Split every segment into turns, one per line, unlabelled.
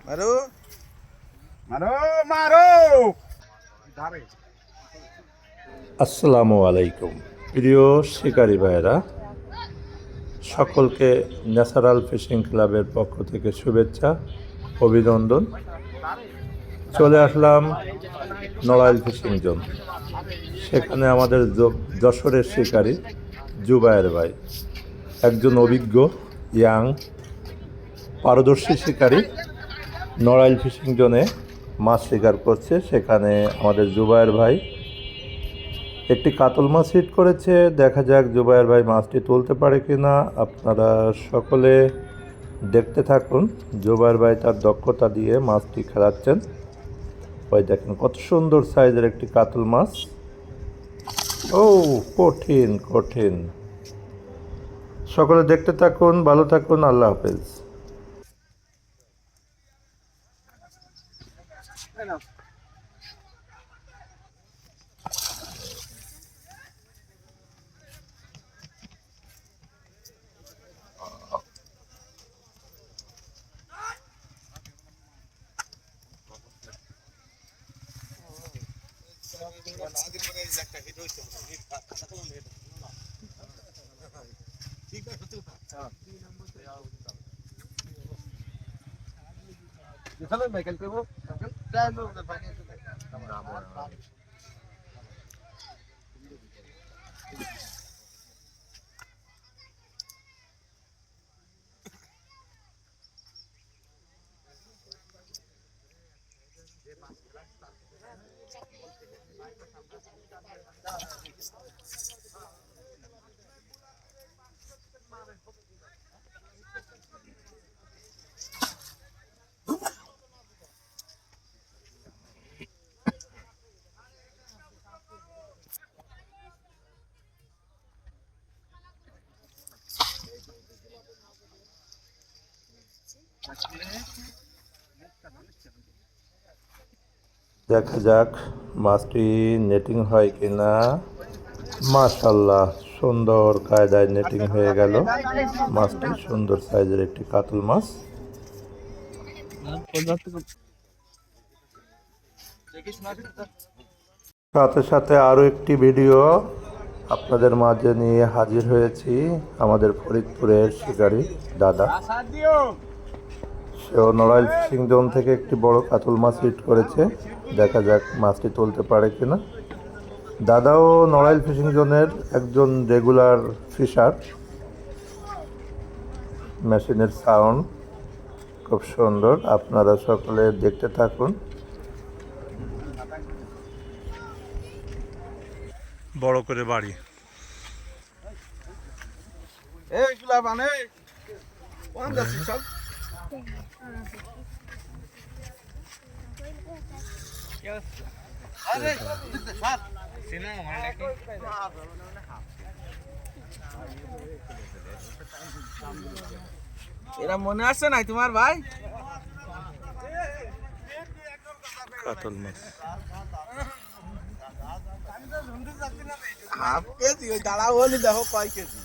মারো মারো মারো।
আসসালামু আলাইকুম প্রিয় শিকারী ভাইয়েরা, সকলকে ন্যাচারাল ফিশিং ক্লাবের পক্ষ থেকে শুভেচ্ছা, অভিনন্দন। চলে আসলাম নড়াইল ফিশিং জোন। সেখানে আমাদের যশোরের শিকারী জুবায়ের ভাই, একজন অভিজ্ঞ ইয়াং পারদর্শী শিকারী, নড়াইল ফিশিং জোনে মাছ শিকার করছে। সেখানে আমাদের জুবায়ের ভাই একটি কাতল মাছ হিট করেছে। দেখা যাক জুবায়ের ভাই মাছটি তুলতে পারে কিনা। আপনারা সকলে দেখতে থাকুন। জুবায়ের ভাই তার দক্ষতা দিয়ে মাছটি খেলাচ্ছেন। ওই দেখেন কত সুন্দর সাইজের একটি কাতল মাছ। ও কঠিন কঠিন। সকলে দেখতে থাকুন, ভালো থাকুন, আল্লাহ হাফেজ। দেখা যাক মাছটি নেটিং হয় কিনা। মাশাআল্লাহ, সুন্দর কায়দায় নেটিং হয়ে গেল। মাছটি সুন্দর সাইজের একটি কাতল মাছ। সাথে সাথে আরও একটি ভিডিও আপনাদের মাঝে নিয়ে হাজির হয়েছি। আমাদের ফরিদপুরের শিকারী দাদা, সেও নড়াইল ফিশিং জোন থেকে একটি বড় কাতল মাছ হিট করেছে। দেখা যাক মাছটি তুলতে পারে কিনা। দাদাও নড়াইল ফিশিং জোনের একজন রেগুলার ফিশার। মেশিনের সাউন্ড খুব সুন্দর, আপনারা সকলে দেখতে থাকুন। বড় করে বাড়ি
এইগুলা মানে কোন যাচ্ছি সব আরে স্যার সিনেমা হল নাকি এরা মনে আছে নাই তোমার ভাই?
কাতল মাছ
হাফ কেজি, ওই দাঁড়া হলি দেখো কয় কেজি।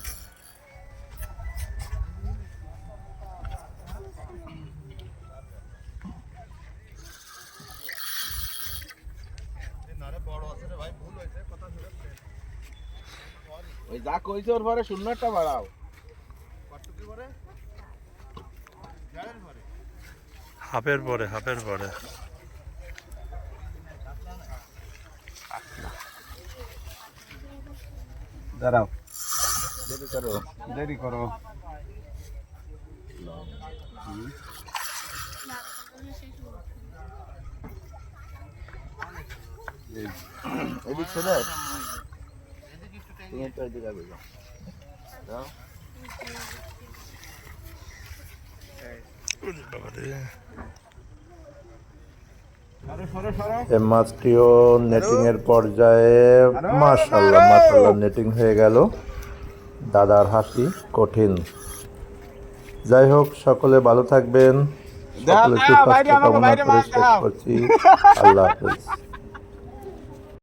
ওই যা কইছে ওর পরে শূন্যটা বাড়াও।
হাফের পরে হাফের পরে
দাঁড়াও, দেরি করো। এদিক চলে তুমি তো এদিকে যাবে।
এই মাছটিও নেটিং এর পর্যায়ে। মাশাআল্লাহ মাশাআল্লাহ, নেটিং হয়ে গেল। দাদার হাসি কঠিন। যাই হোক, সকলে ভালো থাকবেন, সকলে সুস্বাস্থ্য কামনা করে শেষ করছি। আল্লাহ হাফেজ।